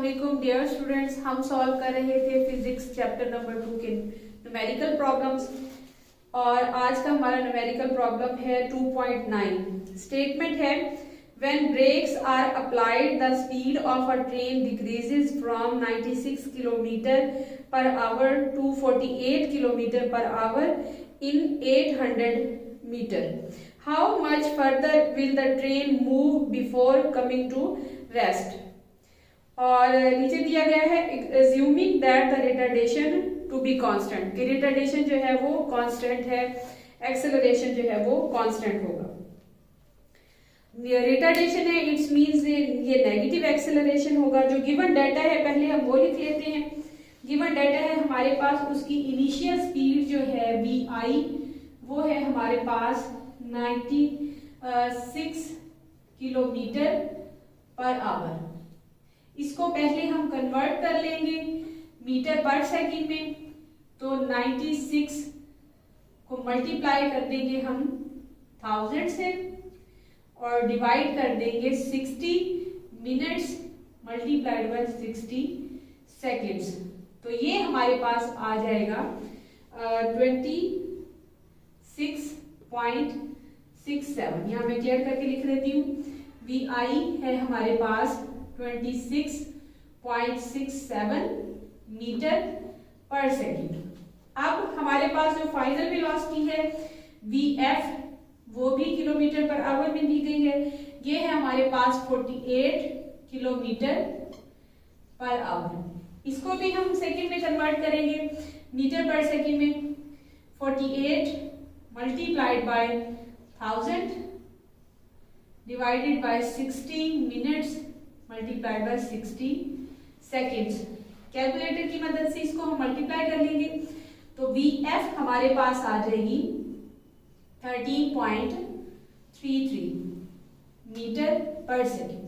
वालेकुम dear students. हम solve कर रहे थे फिजिक्स चैप्टर नंबर 2 के न्यूमेरिकल प्रॉब्लम्स और आज का हमारा न्यूमेरिकल प्रॉब्लम है 2.9। स्टेटमेंट है when brakes are applied the speed of a train decreases from 96 kilometre per hour to 48 kilometre per hour in 800 metre. How much further will the train move before coming to rest. और नीचे दिया गया है assuming that the retardation to be constant, कि retardation जो है वो constant है, एक्सेलरेशन जो है वो कांस्टेंट होगा। रिटार्डेशन है इट्स मींस ये नेगेटिव एक्सेलरेशन होगा। जो गिवन डाटा है पहले हम वो लिख लेते हैं। गिवन डाटा है हमारे पास, उसकी इनिशियल स्पीड जो है vi वो है हमारे पास 96 किलोमीटर पर आवर। इसको पहले हम कन्वर्ट कर लेंगे मीटर पर सेकंड में, तो 96 को मल्टीप्लाई कर देंगे हम 1000 से और डिवाइड कर देंगे 60 मिनट्स मल्टीप्लाइड बाय 60 सेकेंड्स। तो ये हमारे पास आ जाएगा 26.67। यहाँ मैं क्लियर करके लिख देती हूँ। VI है हमारे पास 26.67 मीटर पर सेकेंड। अब हमारे पास जो फाइनल वेलोसिटी है VF वो भी किलोमीटर पर आवर में दी गई है। ये है हमारे पास 48 किलोमीटर पर आवर। इसको भी हम सेकेंड में कन्वर्ट करेंगे मीटर पर सेकेंड में। 48 multiplied by 1000 divided by 60 minutes multiplied by 60 seconds. Calculator की मदद से इसको हम मल्टीप्लाई कर लेंगे तो VF हमारे पास आ जाएगी 13.33 मीटर पर सेकेंड।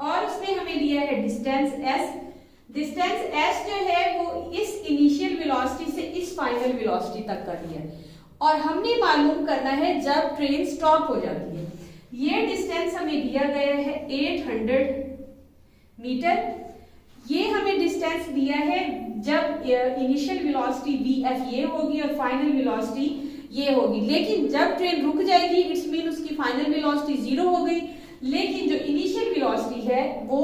और उसने हमें दिया है डिस्टेंस S। डिस्टेंस S जो है वो इस इनिशियल वेलोसिटी से इस फाइनल वेलोसिटी तक का दिया है और हमने मालूम करना है जब ट्रेन स्टॉप हो जाती है। ये डिस्टेंस हमें दिया गया है 800 मीटर। ये हमें डिस्टेंस दिया है जब इनिशियल वेलोसिटी VF ये होगी और फाइनल वेलोसिटी ये होगी। लेकिन जब ट्रेन रुक जाएगी इट्स मीन उसकी फाइनल वेलोसिटी 0 हो गई, लेकिन जो इनिशियल वेलोसिटी है वो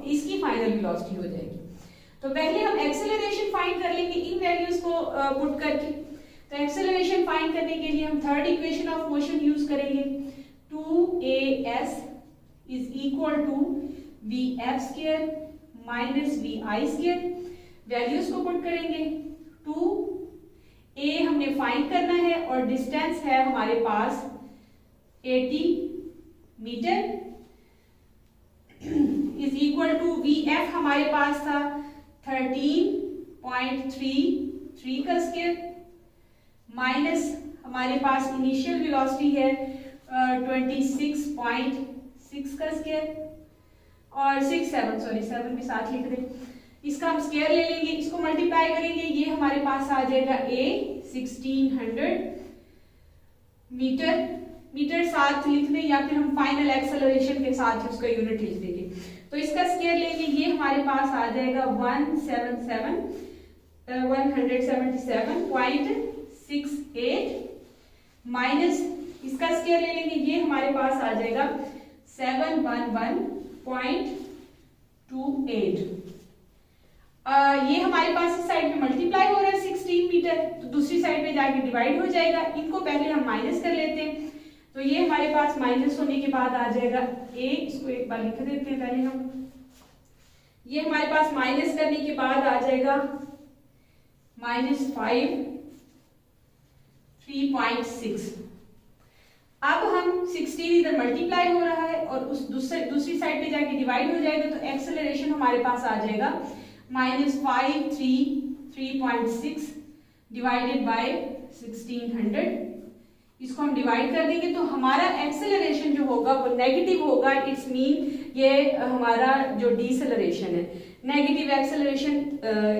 इसकी फाइनल वेलोसिटी हो जाएगी। तो पहले हम एक्सेलरेशन फाइंड कर लेंगे इन वैल्यूज को पुट करके। तो एक्सेलरेशन फाइंड करने के लिए हम third equation of motion use करेंगे। 2as is equal to vf square minus vi square। Values को पुट करेंगे। 2a हमने फाइंड करना है और डिस्टेंस है हमारे पास 80 metre is equal to vf हमारे पास था 13.33 का स्क्वायर माइनस हमारे पास इनिशियल वेलोसिटी है 26.6 का स्क्वायर और 7 भी साथ लिख दें। इसका हम स्क्वायर ले लेंगे, इसको मल्टीप्लाई करेंगे, ये हमारे पास आ जाएगा 1600 मीटर। मीटर साथ लिख दें या फिर हम फाइनल एक्सेलरेशन के साथ उसका यूनिट लिख देंगे। तो इसका स्क्वायर लेंगे, ये हमारे पास आ जाएगा 177.68 माइनस इसका स्क्वायर ले लेंगे, ये हमारे पास आ जाएगा 711.28। ये हमारे पास इस साइड में मल्टीप्लाई हो रहा है 16 मीटर, तो दूसरी साइड में जाके डिवाइड हो जाएगा। इनको पहले हम माइनस कर लेते हैं, तो ये हमारे पास माइनस होने के बाद आ जाएगा इसको एक बार लिख देते हैं पहले हम। ये हमारे पास माइनस करने के बाद आ जाएगा -5 3.6। अब हम 16 इधर मल्टीप्लाई हो रहा है और उस दूसरी साइड पे जाके डिवाइड हो जाएगा, तो एक्सेलरेशन हमारे पास आ जाएगा -5 3.6 डिवाइडेड बाय 1600। इसको हम डिवाइड कर देंगे तो हमारा एक्सेलरेशन जो होगा वो नेगेटिव होगा। इट्स मीन ये हमारा जो डीसेलरेशन है, नेगेटिव एक्सेलरेशन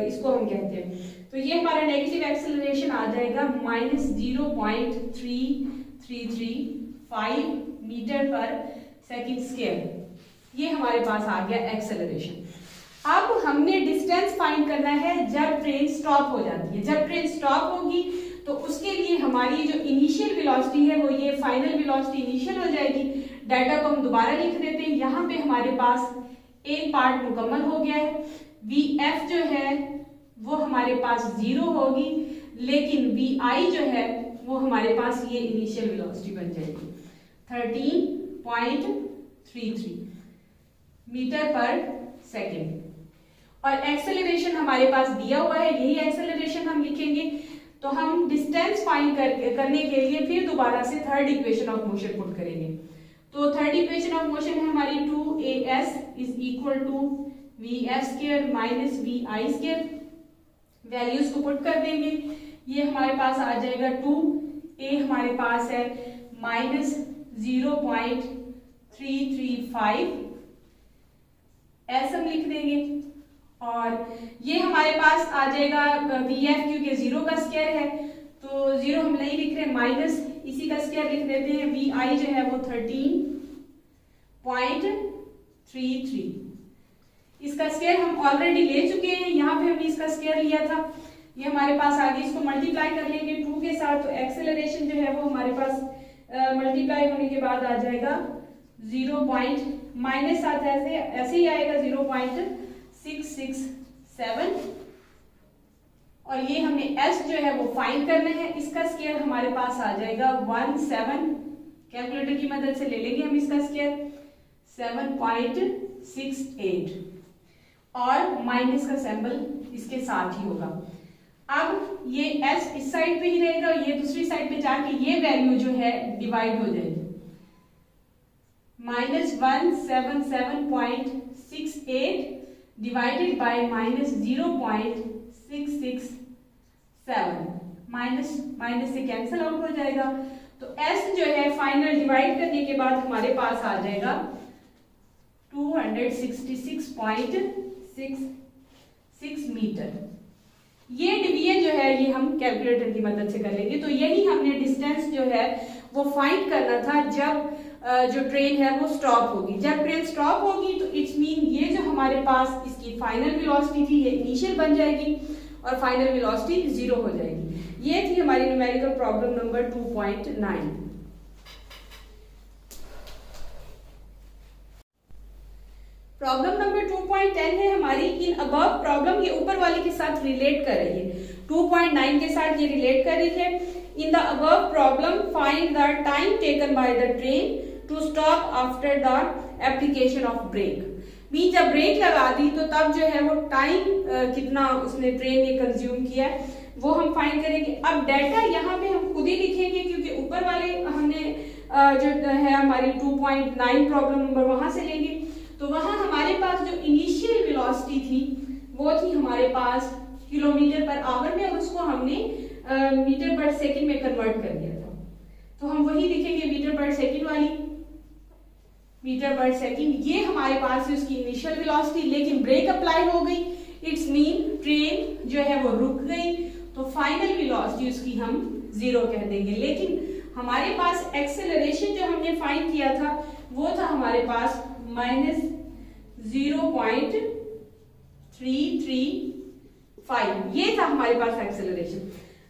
इसको हम कहते हैं। तो ये हमारा नेगेटिव एक्सेलरेशन आ जाएगा -0.3335 मीटर पर सेकंड स्क्वायर। ये हमारे पास आ गया एक्सेलरेशन। अब हमने डिस्टेंस फाइंड करना है जब ट्रेन स्टॉप हो जाती है। जब ट्रेन स्टॉप होगी तो उसके लिए हमारी जो इनिशियल वेलोसिटी है वो ये फाइनल वेलोसिटी इनिशियल हो जाएगी। डाटा को हम दोबारा लिख देते हैं। यहाँ पे हमारे पास एक पार्ट मुकम्मल हो गया है। Vf जो है वो हमारे पास 0 होगी, लेकिन Vi जो है वो हमारे पास ये इनिशियल वेलोसिटी बन जाएगी 13.33 मीटर पर सेकेंड। और एक्सेलरेशन हमारे पास दिया हुआ है, यही एक्सेलरेशन हम लिखेंगे। तो हम डिस्टेंस फाइंड करने के लिए फिर दोबारा से third equation of motion put करेंगे। तो थर्ड इक्वेशन ऑफ मोशन है हमारी 2as is equal to vf square minus vi square. Values को पुट कर देंगे। ये हमारे पास आ जाएगा 2a हमारे पास है माइनस 0.335 ऐसा हम लिख देंगे। और ये हमारे पास आ जाएगा vf क्योंकि 0 का स्क्वायर है तो 0 हम नहीं लिख रहे, माइनस इसी का स्क्वायर लिख देते हैं। vi जो है वो 13.33। इसका स्क्वायर हम ऑलरेडी ले चुके हैं, यहाँ पे हमने इसका स्क्वायर लिया था। ये हमारे पास आगे इसको मल्टीप्लाई कर लेंगे 2 के साथ, तो एक्सेलरेशन जो है वो हमारे पास मल्टीप्लाई होने के बाद आ जाएगा 0. माइनस साथ ऐसे ही आएगा 0.667। और ये हमने s जो है वो फाइंड करना है। इसका स्क्वायर हमारे पास आ जाएगा 17, कैलकुलेटर की मदद से ले लेंगे हम इसका स्क्वायर 7.68 और माइनस का सिंबल इसके साथ ही होगा। अब ये s इस साइड पे ही रहेगा, ये दूसरी साइड पे जाके ये वैल्यू जो है डिवाइड हो जाएगी। -177.68 डिवाइडेड बाय -0.667, माइनस से कैंसिल आउट हो जाएगा। तो s जो है फाइनल डिवाइड करने के बाद हमारे पास आ जाएगा 266.66 मीटर। ये डिवीजन जो है ये हम कैलकुलेटर की मदद से कर लेंगे। तो यही हमने डिस्टेंस जो है वो फाइंड करना था जब जो ट्रेन है वो स्टॉप होगी। जब ट्रेन स्टॉप होगी तो इट्स मीन ये जो हमारे पास इसकी फाइनल वेलोसिटी थी ये इनिशियल बन जाएगी और फाइनल वेलोसिटी 0 हो जाएगी। ये थी हमारी numerical problem number 2.9। Problem number 2.10 है हमारी। इन अबव प्रॉब्लम ये ऊपर वाले के साथ रिलेट कर रही है, 2.9 के साथ ये रिलेट कर रही है। In the above problem find the time taken by the train to stop after the application of brake. Mean जब ब्रेक लगा दी तो तब जो है वो टाइम कितना उसने ट्रेन ने कंज्यूम किया वो हम फाइंड करेंगे। अब डाटा यहाँ पे हम खुद ही लिखेंगे क्योंकि ऊपर वाले हमने जो है हमारी 2.9 प्रॉब्लम नंबर वहां से लेंगे। तो वहां हमारे पास जो इनिशियल वेलोसिटी थी वो थी हमारे पास किलोमीटर पर आवर में और उसको हमने मीटर पर सेकंड में कन्वर्ट कर दिया था। तो हम वही लिखेंगे मीटर पर सेकंड वाली, मीटर पर सेकंड। ये हमारे पास है उसकी इनिशियल वेलोसिटी, लेकिन ब्रेक अप्लाई हो गई, इट्स मीन ट्रेन जो है वो रुक गई, तो फाइनल वेलोसिटी उसकी हम 0 कह देंगे। लेकिन हमारे पास एक्सेलरेशन जो हमने फाइंड किया था वो था हमारे पास -0.335, ये था हमारे पास एक्सेलरेशन।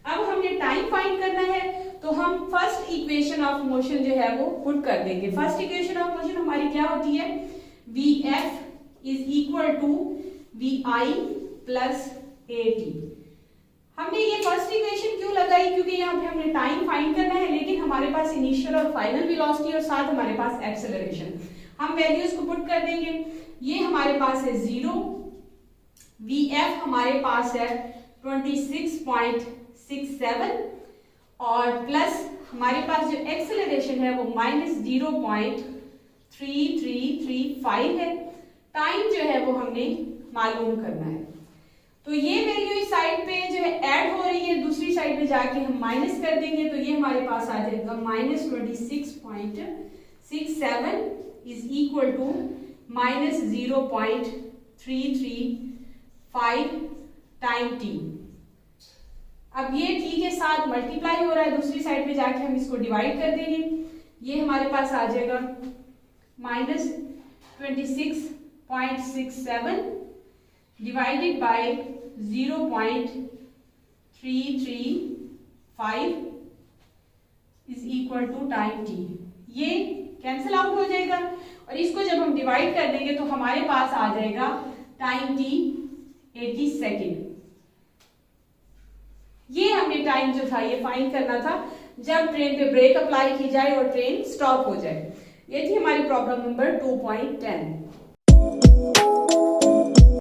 अब हमने टाइम फाइंड करना है तो हम फर्स्ट इक्वेशन ऑफ मोशन जो है वो पुट कर देंगे। फर्स्ट इक्वेशन ऑफ मोशन हमारी क्या होती है, Vf is equal to Vi plus AT। हमने ये फर्स्ट इक्वेशन क्यों लगाई, क्योंकि यहाँ पे हमने टाइम फाइंड करना है, लेकिन हमारे पास इनिशियल और फाइनल वेलोसिटी और साथ हमारे पास एक्सेलरेशन। हम वैल्यूज को पुट कर देंगे। ये हमारे पास है 0, Vf हमारे पास है 26.67 और प्लस हमारे पास जो एक्सेलरेशन है वो -0.3335 है। टाइम जो है वो हमने मालूम करना है। तो ये वैल्यू इस साइड पे जो है ऐड हो रही है, दूसरी साइड पे जाके हम माइनस कर देंगे तो ये हमारे पास आ जाएगा -26.67 is equal to -0.335 time t। अब ये t के साथ मल्टीप्लाई हो रहा है, दूसरी साइड पे जाके हम इसको डिवाइड कर देंगे। ये हमारे पास आ जाएगा -26.67 26.67 divided by 0.335 is equal to time t। ये कैंसिल आउट हो जाएगा और इसको जब हम डिवाइड कर देंगे तो हमारे पास आ जाएगा टाइम t 80 सेकेंड। ये हमने टाइम जो था ये फाइंड करना था जब ट्रेन पे ब्रेक अप्लाई की जाए और ट्रेन स्टॉप हो जाए। ये थी हमारी प्रॉब्लम नंबर 2.10।